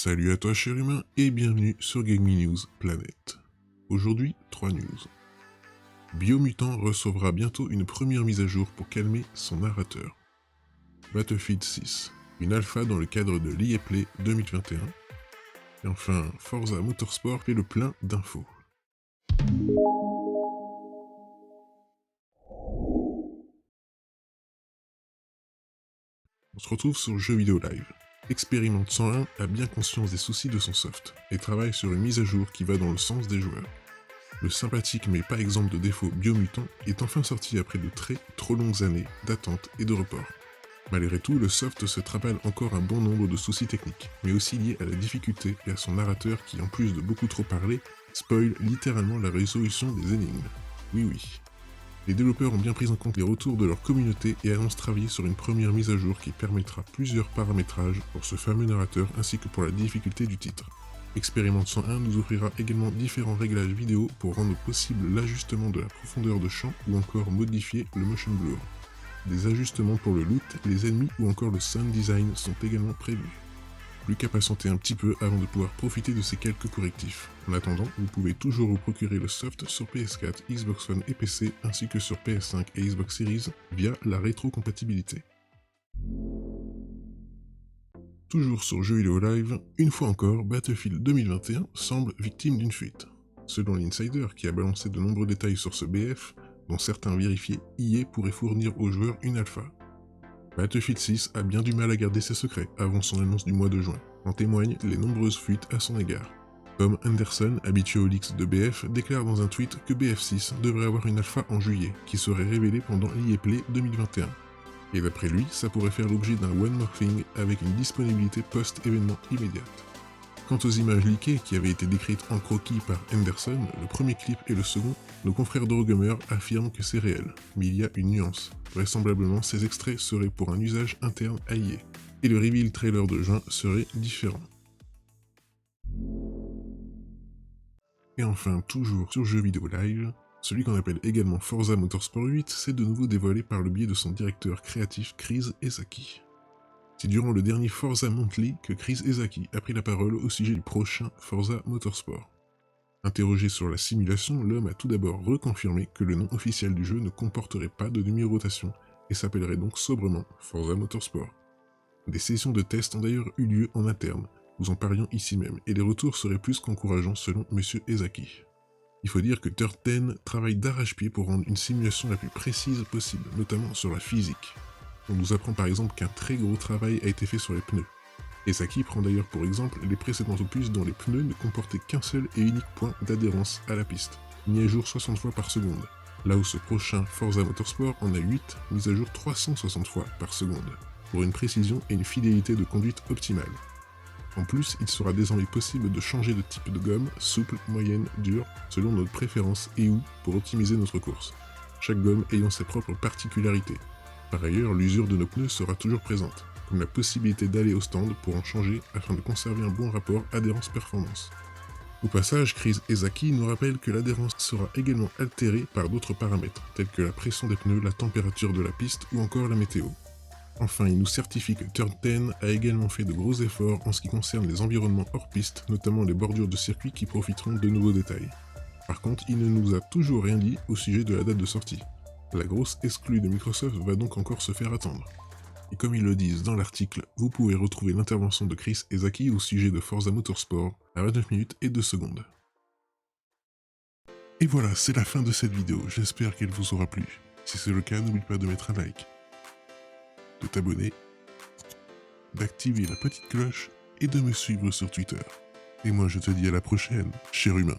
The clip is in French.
Salut à toi cher humain et bienvenue sur Gaming News Planet. Aujourd'hui, 3 news. Biomutant recevra bientôt une première mise à jour pour calmer son narrateur. Battlefield 6, une alpha dans le cadre de l'EA Play 2021. Et enfin, Forza Motorsport fait le plein d'infos. On se retrouve sur Jeux Vidéo Live. Expérimente 101 a bien conscience des soucis de son soft et travaille sur une mise à jour qui va dans le sens des joueurs. Le sympathique mais pas exempt de défauts Biomutant est enfin sorti après de trop longues années d'attente et de report. Malgré tout, le soft se travale encore un bon nombre de soucis techniques, mais aussi liés à la difficulté et à son narrateur qui, en plus de beaucoup trop parler, spoil littéralement la résolution des énigmes. Oui. Les développeurs ont bien pris en compte les retours de leur communauté et annoncent travailler sur une première mise à jour qui permettra plusieurs paramétrages pour ce fameux narrateur ainsi que pour la difficulté du titre. Expérimente 101 nous offrira également différents réglages vidéo pour rendre possible l'ajustement de la profondeur de champ ou encore modifier le motion blur. Des ajustements pour le loot, les ennemis ou encore le sound design sont également prévus. Plus qu'à patienter un petit peu avant de pouvoir profiter de ces quelques correctifs. En attendant, vous pouvez toujours vous procurer le soft sur PS4, Xbox One et PC, ainsi que sur PS5 et Xbox Series via la rétrocompatibilité. Toujours sur Jeux Vidéo Live, une fois encore, Battlefield 2021 semble victime d'une fuite. Selon l'Insider, qui a balancé de nombreux détails sur ce BF, dont certains vérifiés, EA pourrait fournir aux joueurs une alpha. Battlefield 6 a bien du mal à garder ses secrets avant son annonce du mois de juin, en témoignent les nombreuses fuites à son égard. Tom Henderson, habitué aux leaks de BF, déclare dans un tweet que BF6 devrait avoir une alpha en juillet, qui serait révélée pendant l'EA Play 2021. Et d'après lui, ça pourrait faire l'objet d'un One More Thing avec une disponibilité post-événement immédiate. Quant aux images leakées qui avaient été décrites en croquis par Henderson, le premier clip et le second, nos confrères d'Eurogamer affirment que c'est réel, mais il y a une nuance. Vraisemblablement, ces extraits seraient pour un usage interne à EA, et le reveal trailer de juin serait différent. Et enfin, toujours sur Jeux Vidéo Live, celui qu'on appelle également Forza Motorsport 8 s'est de nouveau dévoilé par le biais de son directeur créatif Chris Ezaki. C'est durant le dernier Forza Monthly que Chris Ezaki a pris la parole au sujet du prochain Forza Motorsport. Interrogé sur la simulation, l'homme a tout d'abord reconfirmé que le nom officiel du jeu ne comporterait pas de numérotation et s'appellerait donc sobrement Forza Motorsport. Des sessions de tests ont d'ailleurs eu lieu en interne, nous en parlions ici même, et les retours seraient plus qu'encourageants selon M. Ezaki. Il faut dire que Third Ten travaille d'arrache-pied pour rendre une simulation la plus précise possible, notamment sur la physique. On nous apprend par exemple qu'un très gros travail a été fait sur les pneus. Ezaki prend d'ailleurs pour exemple les précédents opus dont les pneus ne comportaient qu'un seul et unique point d'adhérence à la piste, mis à jour 60 fois par seconde, là où ce prochain Forza Motorsport en a 8, mis à jour 360 fois par seconde, pour une précision et une fidélité de conduite optimale. En plus, il sera désormais possible de changer de type de gomme, souple, moyenne, dure, selon notre préférence et ou pour optimiser notre course, chaque gomme ayant ses propres particularités. Par ailleurs, l'usure de nos pneus sera toujours présente, comme la possibilité d'aller au stand pour en changer afin de conserver un bon rapport adhérence-performance. Au passage, Chris Ezaki nous rappelle que l'adhérence sera également altérée par d'autres paramètres, tels que la pression des pneus, la température de la piste ou encore la météo. Enfin, il nous certifie que Third Ten a également fait de gros efforts en ce qui concerne les environnements hors piste, notamment les bordures de circuit qui profiteront de nouveaux détails. Par contre, il ne nous a toujours rien dit au sujet de la date de sortie. La grosse exclue de Microsoft va donc encore se faire attendre. Et comme ils le disent dans l'article, vous pouvez retrouver l'intervention de Chris Ezaki au sujet de Forza Motorsport à 29 minutes et 2 secondes. Et voilà, c'est la fin de cette vidéo, j'espère qu'elle vous aura plu. Si c'est le cas, n'oublie pas de mettre un like, de t'abonner, d'activer la petite cloche et de me suivre sur Twitter. Et moi je te dis à la prochaine, cher humain.